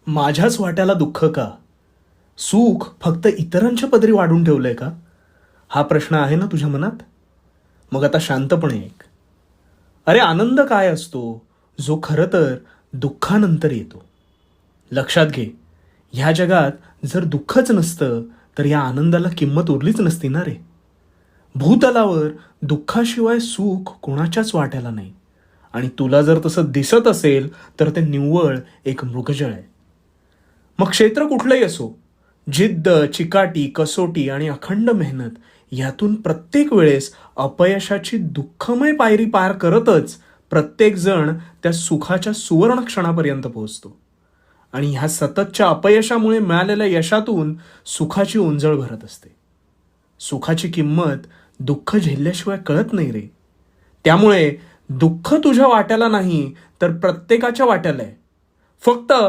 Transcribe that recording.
माझ्याच वाट्याला दुःख का? सुख फक्त इतरांच्या पदरी वाढून ठेवलंय का? हा प्रश्न आहे ना तुझ्या मनात? मग आता शांतपणे ऐक. अरे आनंद काय असतो जो खरं तर दुःखानंतर येतो? लक्षात घे, ह्या जगात जर दुःखच नसतं तर या आनंदाला किंमत उरलीच नसती ना रे. भूतलावर दुःखाशिवाय सुख कोणाच्याच वाट्याला नाही. आणि तुला जर तसं दिसत असेल तर ते निव्वळ एक मृगजळ आहे. मग क्षेत्र कुठलंही असो, जिद्द, चिकाटी, कसोटी आणि अखंड मेहनत यातून प्रत्येक वेळेस अपयशाची दुःखमय पायरी पार करतच प्रत्येक जण त्या सुखाच्या सुवर्ण क्षणापर्यंत पोहोचतो. आणि ह्या सततच्या अपयशामुळे मिळालेल्या यशातून सुखाची उंजळ भरत असते. सुखाची किंमत दुःख झेलल्याशिवाय कळत नाही रे. त्यामुळे दुःख तुझ्या वाट्याला नाही तर प्रत्येकाच्या वाट्याला आहे. फक्त